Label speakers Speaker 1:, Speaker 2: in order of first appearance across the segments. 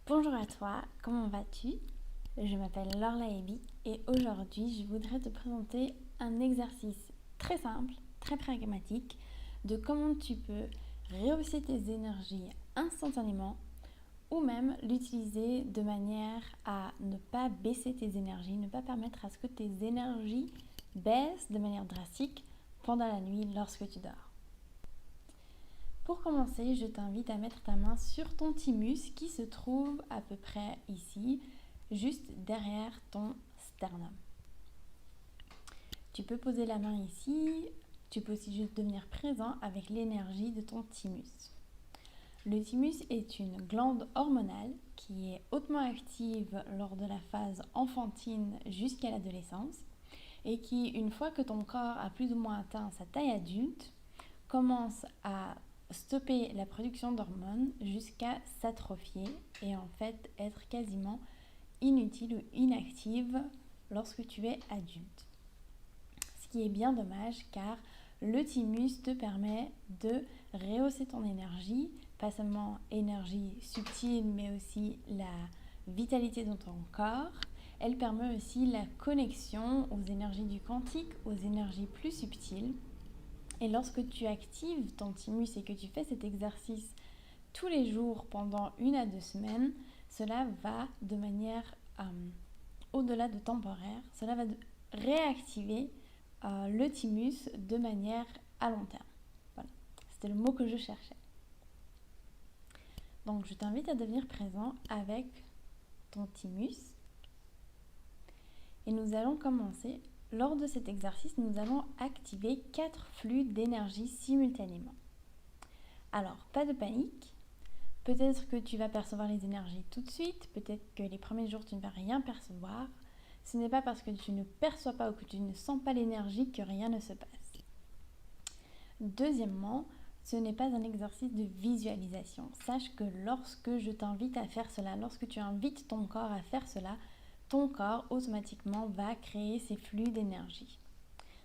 Speaker 1: Bonjour à toi, comment vas-tu? Je m'appelle Lorla Ebi et aujourd'hui je voudrais te présenter un exercice très simple, très pragmatique de comment tu peux rehausser tes énergies instantanément ou même l'utiliser de manière à ne pas baisser tes énergies, ne pas permettre à ce que tes énergies baissent de manière drastique pendant la nuit lorsque tu dors. Pour commencer, je t'invite à mettre ta main sur ton thymus qui se trouve à peu près ici, juste derrière ton sternum. Tu peux poser la main ici, tu peux aussi juste devenir présent avec l'énergie de ton thymus. Le thymus est une glande hormonale qui est hautement active lors de la phase enfantine jusqu'à l'adolescence et qui, une fois que ton corps a plus ou moins atteint sa taille adulte, commence à stopper la production d'hormones jusqu'à s'atrophier et en fait être quasiment inutile ou inactive lorsque tu es adulte. Ce qui est bien dommage car le thymus te permet de rehausser ton énergie, pas seulement énergie subtile mais aussi la vitalité de ton corps. Elle permet aussi la connexion aux énergies du quantique, aux énergies plus subtiles. Et lorsque tu actives ton thymus et que tu fais cet exercice tous les jours pendant 1 à 2 semaines, cela va de manière au-delà de temporaire, cela va réactiver le thymus de manière à long terme. Voilà, c'était le mot que je cherchais. Donc je t'invite à devenir présent avec ton thymus. Et nous allons commencer. Lors de cet exercice, nous allons activer 4 flux d'énergie simultanément. Alors, pas de panique. Peut-être que tu vas percevoir les énergies tout de suite. Peut-être que les premiers jours, tu ne vas rien percevoir. Ce n'est pas parce que tu ne perçois pas ou que tu ne sens pas l'énergie que rien ne se passe. Deuxièmement, ce n'est pas un exercice de visualisation. Sache que lorsque je t'invite à faire cela, lorsque tu invites ton corps à faire cela, ton corps automatiquement va créer ces flux d'énergie.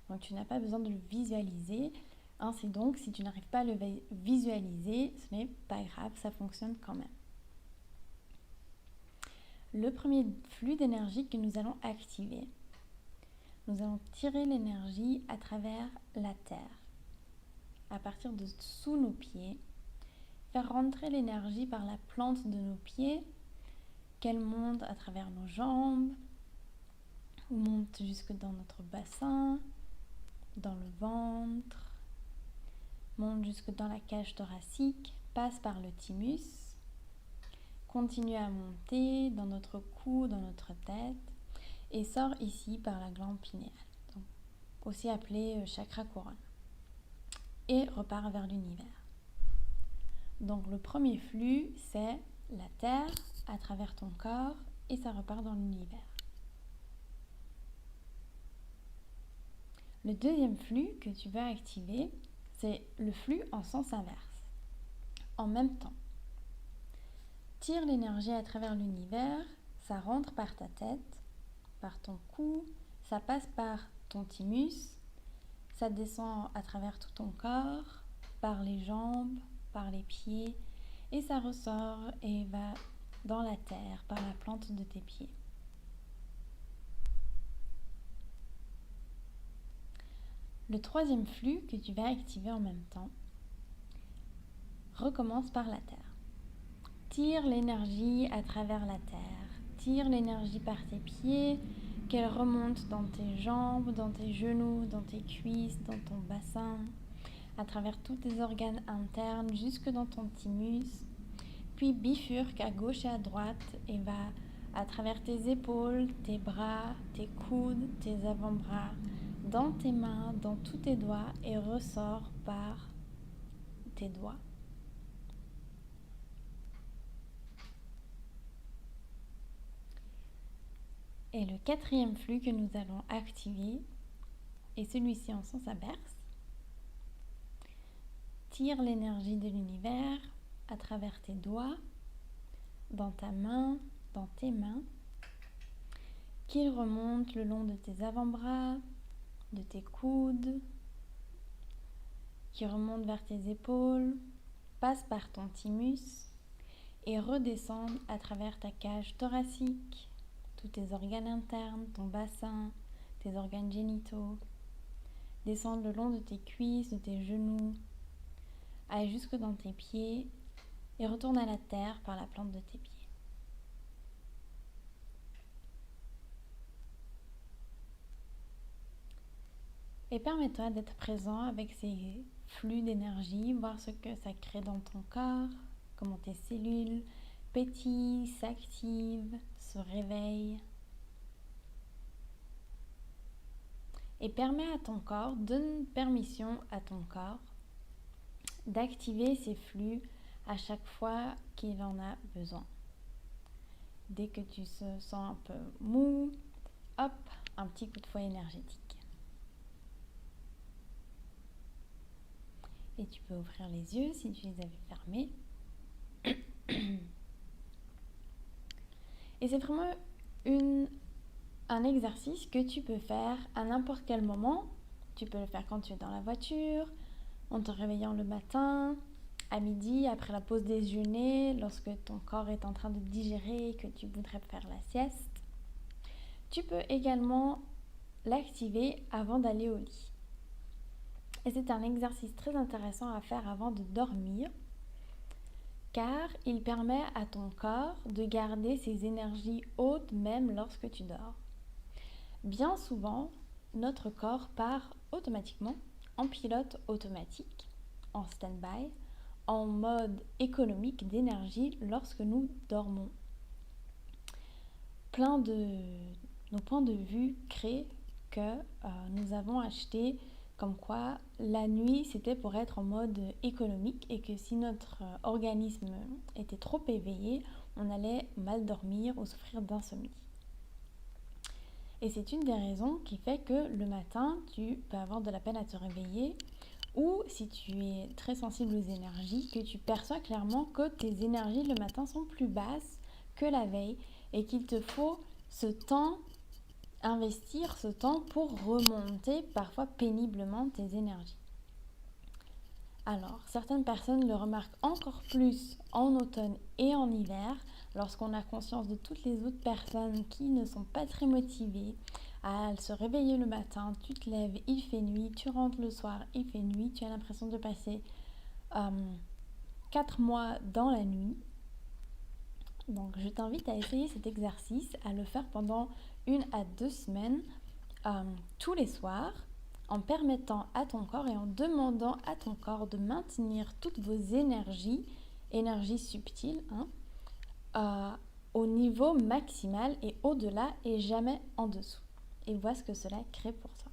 Speaker 1: Donc tu n'as pas besoin de le visualiser. Ainsi donc, si tu n'arrives pas à le visualiser, ce n'est pas grave, ça fonctionne quand même. Le premier flux d'énergie que nous allons activer, nous allons tirer l'énergie à travers la terre, à partir de sous nos pieds, faire rentrer l'énergie par la plante de nos pieds, qu'elle monte à travers nos jambes, ou monte jusque dans notre bassin, dans le ventre, monte jusque dans la cage thoracique, passe par le thymus, continue à monter dans notre cou, dans notre tête, et sort ici par la glande pinéale, donc aussi appelée chakra couronne, et repart vers l'univers. Donc le premier flux, c'est la terre à travers ton corps et ça repart dans l'univers. Le deuxième flux que tu vas activer, c'est le flux en sens inverse. En même temps, tire l'énergie à travers l'univers, ça rentre par ta tête, par ton cou, ça passe par ton thymus, ça descend à travers tout ton corps, par les jambes, par les pieds, et ça ressort et va dans la terre par la plante de tes pieds. Le troisième flux que tu vas activer en même temps recommence par la terre. Tire l'énergie à travers la terre, tire l'énergie par tes pieds, qu'elle remonte dans tes jambes, dans tes genoux, dans tes cuisses, dans ton bassin, à travers tous tes organes internes, jusque dans ton thymus, puis bifurque à gauche et à droite et va à travers tes épaules, tes bras, tes coudes, tes avant-bras, dans tes mains, dans tous tes doigts et ressort par tes doigts. Et le quatrième flux que nous allons activer est celui-ci en sens inverse. Tire l'énergie de l'univers à travers tes doigts, dans ta main, dans tes mains, qu'il remonte le long de tes avant-bras, de tes coudes, qui remonte vers tes épaules, passe par ton thymus et redescendre à travers ta cage thoracique, tous tes organes internes, ton bassin, tes organes génitaux. Descendre le long de tes cuisses, de tes genoux, aller jusque dans tes pieds et retourne à la terre par la plante de tes pieds. Et permets-toi d'être présent avec ces flux d'énergie, voir ce que ça crée dans ton corps, comment tes cellules pétillent, s'activent, se réveillent. Et permets à ton corps, donne permission à ton corps d'activer ces flux à chaque fois qu'il en a besoin. Dès que tu te sens un peu mou, hop, un petit coup de fouet énergétique. Et tu peux ouvrir les yeux si tu les avais fermés. Et c'est vraiment un exercice que tu peux faire à n'importe quel moment. Tu peux le faire quand tu es dans la voiture, en te réveillant le matin, à midi, après la pause déjeuner, lorsque ton corps est en train de digérer et que tu voudrais faire la sieste. Tu peux également l'activer avant d'aller au lit. Et c'est un exercice très intéressant à faire avant de dormir, car il permet à ton corps de garder ses énergies hautes même lorsque tu dors. Bien souvent, notre corps part automatiquement en pilote automatique, en stand-by, en mode économique d'énergie lorsque nous dormons. Plein de nos points de vue créent que nous avons acheté comme quoi la nuit c'était pour être en mode économique et que si notre organisme était trop éveillé, on allait mal dormir ou souffrir d'insomnie. Et c'est une des raisons qui fait que le matin, tu peux avoir de la peine à te réveiller, ou si tu es très sensible aux énergies, que tu perçois clairement que tes énergies le matin sont plus basses que la veille et qu'il te faut ce temps, investir ce temps pour remonter parfois péniblement tes énergies. Alors, certaines personnes le remarquent encore plus en automne et en hiver, lorsqu'on a conscience de toutes les autres personnes qui ne sont pas très motivées à se réveiller le matin, tu te lèves, il fait nuit, tu rentres le soir, il fait nuit, tu as l'impression de passer 4 mois dans la nuit. Donc je t'invite à essayer cet exercice, à le faire pendant 1 à 2 semaines, tous les soirs, en permettant à ton corps et en demandant à ton corps de maintenir toutes vos énergies subtiles, au niveau maximal et au-delà et jamais en dessous. Et vois ce que cela crée pour toi.